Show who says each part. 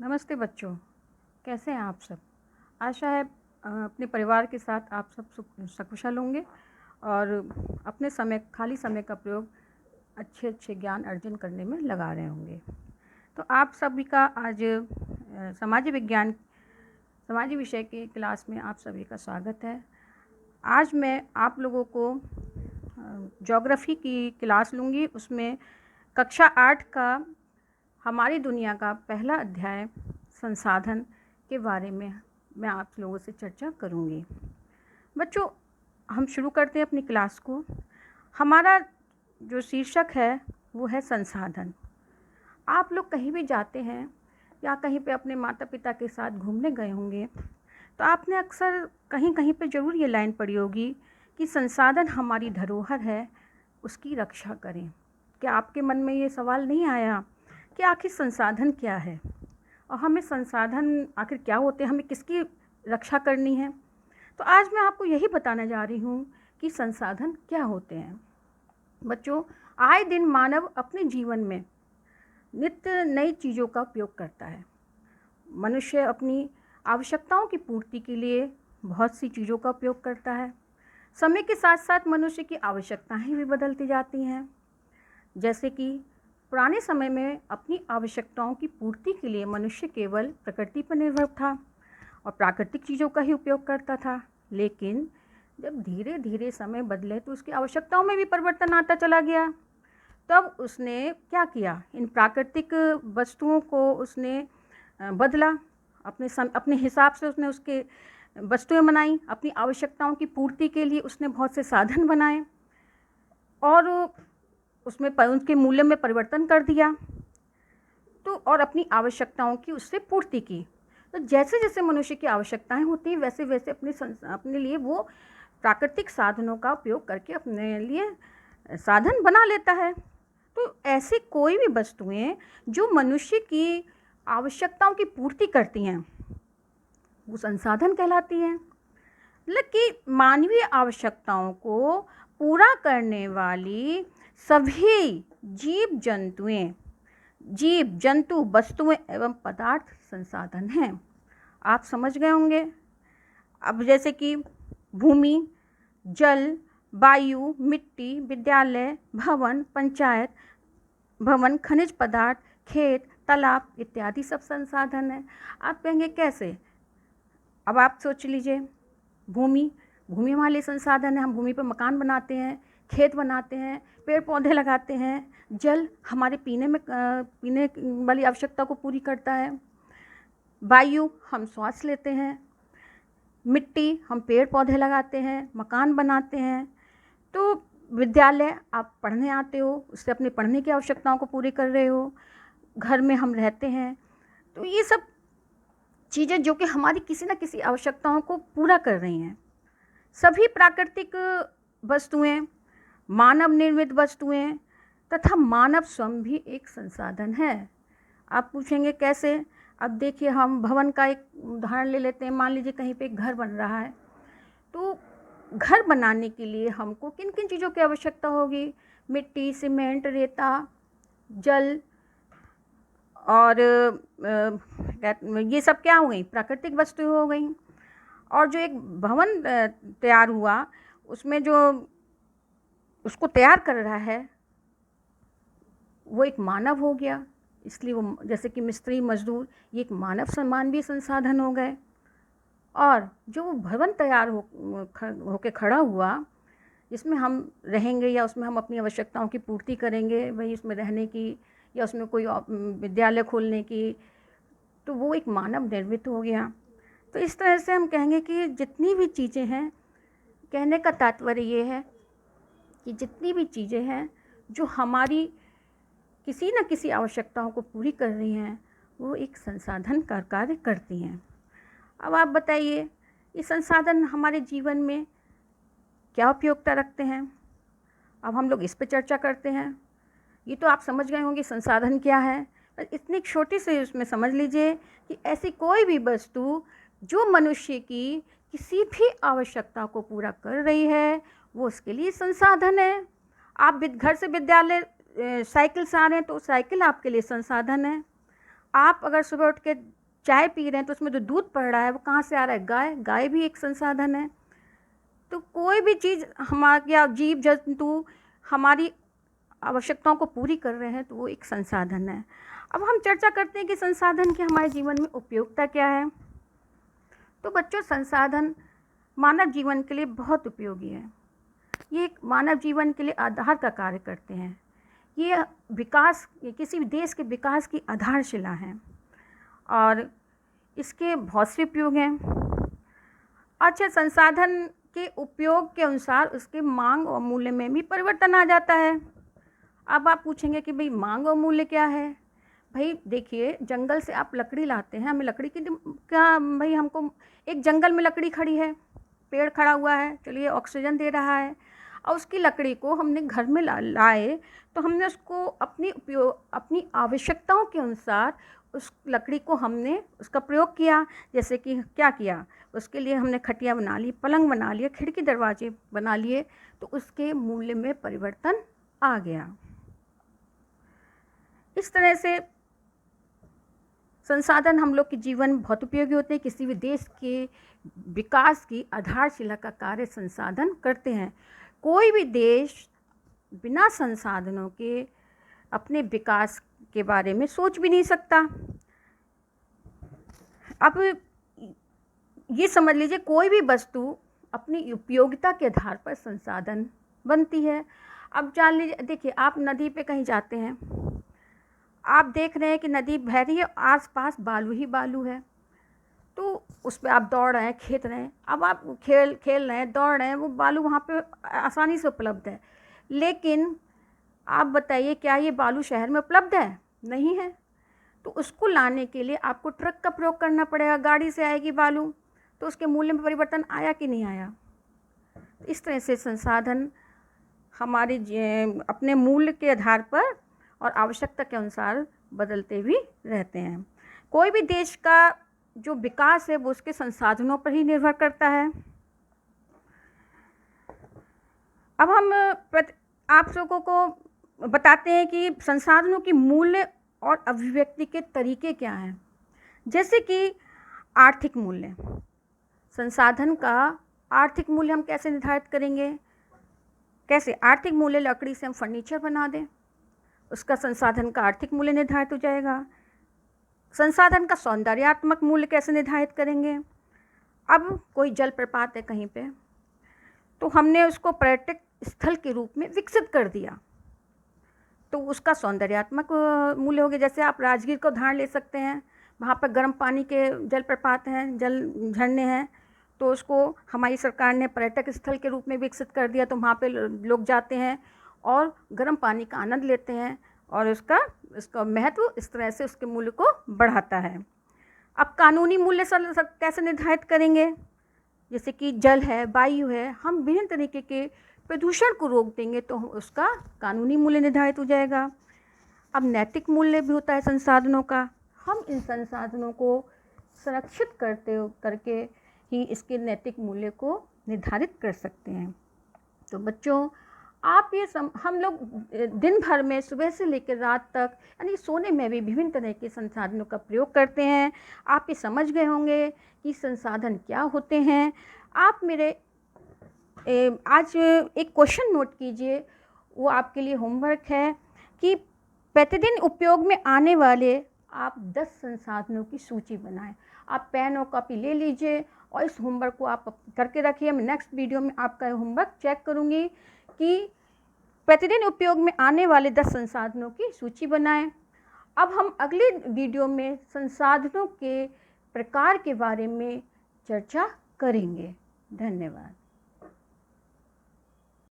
Speaker 1: नमस्ते बच्चों, कैसे हैं आप सब? आशा है अपने परिवार के साथ आप सब सकुशल होंगे और अपने खाली समय का प्रयोग अच्छे ज्ञान अर्जन करने में लगा रहे होंगे। तो आप सभी का आज समाजी विषय के क्लास में आप सभी का स्वागत है। आज मैं आप लोगों को ज्योग्राफी की क्लास लूँगी। उसमें कक्षा 8 का हमारी दुनिया का पहला अध्याय संसाधन के बारे में मैं आप लोगों से चर्चा करूंगी। बच्चों, हम शुरू करते हैं अपनी क्लास को। हमारा जो शीर्षक है वो है संसाधन। आप लोग कहीं भी जाते हैं या कहीं पे अपने माता पिता के साथ घूमने गए होंगे तो आपने अक्सर कहीं कहीं पे ज़रूर ये लाइन पढ़ी होगी कि संसाधन हमारी धरोहर है, उसकी रक्षा करें। क्या आपके मन में ये सवाल नहीं आया कि आखिर संसाधन क्या है और हमें संसाधन आखिर क्या होते हैं, हमें किसकी रक्षा करनी है? तो आज मैं आपको यही बताने जा रही हूँ कि संसाधन क्या होते हैं। बच्चों, आए दिन मानव अपने जीवन में नित्य नई चीज़ों का उपयोग करता है। मनुष्य अपनी आवश्यकताओं की पूर्ति के लिए बहुत सी चीज़ों का उपयोग करता है। समय के साथ साथ मनुष्य की आवश्यकताएं भी बदलती जाती हैं। जैसे कि पुराने समय में अपनी आवश्यकताओं की पूर्ति के लिए मनुष्य केवल प्रकृति पर निर्भर था और प्राकृतिक चीज़ों का ही उपयोग करता था। लेकिन जब धीरे धीरे समय बदले तो उसकी आवश्यकताओं में भी परिवर्तन आता चला गया। तब उसने क्या किया, इन प्राकृतिक वस्तुओं को उसने बदला। अपने हिसाब से उसने उसके वस्तुएं बनाई। अपनी आवश्यकताओं की पूर्ति के लिए उसने बहुत से साधन बनाए और उसमें उनके मूल्य में परिवर्तन कर दिया तो और अपनी आवश्यकताओं की उससे पूर्ति की। तो जैसे जैसे मनुष्य की आवश्यकताएं होती हैं वैसे वैसे अपने लिए वो प्राकृतिक साधनों का उपयोग करके अपने लिए साधन बना लेता है। तो ऐसी कोई भी वस्तुएं जो मनुष्य की आवश्यकताओं की पूर्ति करती हैं वो संसाधन कहलाती हैं। लेकिन मानवीय आवश्यकताओं को पूरा करने वाली सभी जीव जंतु वस्तुएं एवं पदार्थ संसाधन हैं। आप समझ गए होंगे। अब जैसे कि भूमि, जल, वायु, मिट्टी, विद्यालय, भवन, पंचायत भवन, खनिज पदार्थ, खेत, तालाब इत्यादि सब संसाधन हैं। आप कहेंगे कैसे? अब आप सोच लीजिए, भूमि हमारे लिए संसाधन है। हम भूमि पर मकान बनाते हैं, खेत बनाते हैं, पेड़ पौधे लगाते हैं। जल हमारे पीने वाली आवश्यकता को पूरी करता है। वायु हम सांस लेते हैं। मिट्टी हम पेड़ पौधे लगाते हैं, मकान बनाते हैं। तो विद्यालय आप पढ़ने आते हो, उससे अपने पढ़ने की आवश्यकताओं को पूरी कर रहे हो। घर में हम रहते हैं। तो ये सब चीज़ें जो कि हमारी किसी न किसी आवश्यकताओं को पूरा कर रही हैं। सभी प्राकृतिक वस्तुएं, मानव निर्मित वस्तुएं तथा मानव स्वयं भी एक संसाधन है। आप पूछेंगे कैसे? अब देखिए, हम भवन का एक उदाहरण ले लेते हैं। मान लीजिए कहीं पे एक घर बन रहा है, तो घर बनाने के लिए हमको किन किन चीज़ों की आवश्यकता होगी? मिट्टी, सीमेंट, रेता, जल और ये सब क्या हो गई? प्राकृतिक वस्तुएं हो गई। और जो एक भवन तैयार हुआ, उसमें जो उसको तैयार कर रहा है वो एक मानव हो गया। इसलिए वो, जैसे कि मिस्त्री, मजदूर, ये एक मानवीय संसाधन हो गए। और जो वो भवन तैयार होके खड़ा हुआ, जिसमें हम रहेंगे या उसमें हम अपनी आवश्यकताओं की पूर्ति करेंगे, वही उसमें रहने की या उसमें कोई विद्यालय खोलने की, तो वो एक मानव निर्मित हो गया। तो इस तरह से हम कहेंगे कि जितनी भी चीज़ें हैं, कहने का तात्पर्य ये है कि जितनी भी चीज़ें हैं जो हमारी किसी न किसी आवश्यकताओं को पूरी कर रही हैं, वो एक संसाधन का कार्य करती हैं। अब आप बताइए, ये संसाधन हमारे जीवन में क्या उपयोगिता रखते हैं? अब हम लोग इस पर चर्चा करते हैं। ये तो आप समझ गए होंगे संसाधन क्या है। इतनी छोटी से उसमें समझ लीजिए कि ऐसी कोई भी वस्तु जो मनुष्य की किसी भी आवश्यकता को पूरा कर रही है, वो उसके लिए संसाधन है। आप घर से विद्यालय साइकिल से आ रहे हैं तो साइकिल आपके लिए संसाधन है। आप अगर सुबह उठ के चाय पी रहे हैं तो उसमें जो दूध पड़ रहा है वो कहाँ से आ रहा है? गाय भी एक संसाधन है। तो कोई भी चीज़ हमारे या जीव जंतु हमारी आवश्यकताओं को पूरी कर रहे हैं तो वो एक संसाधन है। अब हम चर्चा करते हैं कि संसाधन की हमारे जीवन में उपयोगिता क्या है। तो बच्चों, संसाधन मानव जीवन के लिए बहुत उपयोगी है। ये मानव जीवन के लिए आधार का कार्य करते हैं। ये किसी भी देश के विकास की आधारशिला है और इसके बहुत से उपयोग हैं। अच्छा, संसाधन के उपयोग के अनुसार उसके मांग और मूल्य में भी परिवर्तन आ जाता है। अब आप पूछेंगे कि भाई मांग और मूल्य क्या है? भाई देखिए, जंगल से आप लकड़ी लाते हैं, हमें लकड़ी की क्या भाई, हमको एक जंगल में लकड़ी खड़ी है, पेड़ खड़ा हुआ है, चलिए ऑक्सीजन दे रहा है, और उसकी लकड़ी को हमने घर में लाए तो हमने उसको अपनी आवश्यकताओं के अनुसार उस लकड़ी को हमने उसका प्रयोग किया। जैसे कि क्या किया, उसके लिए हमने खटिया बना ली, पलंग बना लिया, खिड़की दरवाजे बना लिए, तो उसके मूल्य में परिवर्तन आ गया। इस तरह से संसाधन हम लोग के जीवन में बहुत उपयोगी होते हैं। किसी भी देश के विकास की आधारशिला का कार्य संसाधन करते हैं। कोई भी देश बिना संसाधनों के अपने विकास के बारे में सोच भी नहीं सकता। अब ये समझ लीजिए, कोई भी वस्तु अपनी उपयोगिता के आधार पर संसाधन बनती है। अब जान लीजिए, देखिए आप नदी पे कहीं जाते हैं, आप देख रहे हैं कि नदी बह रही है, आसपास बालू ही बालू है, तो उस पर आप दौड़ रहे हैं, खेल रहे हैं। अब आप खेल रहे हैं, दौड़ रहे हैं, वो बालू वहाँ पे आसानी से उपलब्ध है। लेकिन आप बताइए, क्या ये बालू शहर में उपलब्ध है? नहीं है। तो उसको लाने के लिए आपको ट्रक का प्रयोग करना पड़ेगा, गाड़ी से आएगी बालू, तो उसके मूल्य में परिवर्तन आया कि नहीं आया? इस तरह से संसाधन हमारे अपने मूल्य के आधार पर और आवश्यकता के अनुसार बदलते भी रहते हैं। कोई भी देश का जो विकास है वो उसके संसाधनों पर ही निर्भर करता है। अब हम आप लोगों को बताते हैं कि संसाधनों की मूल्य और अभिव्यक्ति के तरीके क्या हैं। जैसे कि आर्थिक मूल्य, संसाधन का आर्थिक मूल्य हम कैसे निर्धारित करेंगे? कैसे? आर्थिक मूल्य, लकड़ी से हम फर्नीचर बना दें, उसका संसाधन का आर्थिक मूल्य निर्धारित हो जाएगा। संसाधन का सौंदर्यात्मक मूल्य कैसे निर्धारित करेंगे? अब कोई जलप्रपात है कहीं पे, तो हमने उसको पर्यटक स्थल के रूप में विकसित कर दिया, तो उसका सौंदर्यात्मक मूल्य हो गया। जैसे आप राजगीर को उदाहरण ले सकते हैं, वहाँ पर गर्म पानी के जलप्रपात हैं, जल झरने हैं, तो उसको हमारी सरकार ने पर्यटक स्थल के रूप में विकसित कर दिया, तो वहाँ पे लोग जाते हैं और गर्म पानी का आनंद लेते हैं, और उसका महत्व इस तरह से उसके मूल्य को बढ़ाता है। अब कानूनी मूल्य कैसे निर्धारित करेंगे? जैसे कि जल है, वायु है, हम विभिन्न तरीके के प्रदूषण को रोक देंगे तो उसका कानूनी मूल्य निर्धारित हो जाएगा। अब नैतिक मूल्य भी होता है संसाधनों का, हम इन संसाधनों को संरक्षित करके ही इसके नैतिक मूल्य को निर्धारित कर सकते हैं। तो बच्चों, आप हम लोग दिन भर में सुबह से लेकर रात तक, यानी सोने में भी विभिन्न तरह के संसाधनों का प्रयोग करते हैं। आप ये समझ गए होंगे कि संसाधन क्या होते हैं। आप मेरे आज एक क्वेश्चन नोट कीजिए, वो आपके लिए होमवर्क है कि प्रतिदिन उपयोग में आने वाले आप 10 संसाधनों की सूची बनाएं। आप पेन और कॉपी ले लीजिए और इस होमवर्क को आप करके रखिए। मैं नेक्स्ट वीडियो में आपका होमवर्क चेक करूँगी कि प्रतिदिन उपयोग में आने वाले 10 संसाधनों की सूची बनाएं। अब हम अगले वीडियो में संसाधनों के प्रकार के बारे में चर्चा करेंगे। धन्यवाद।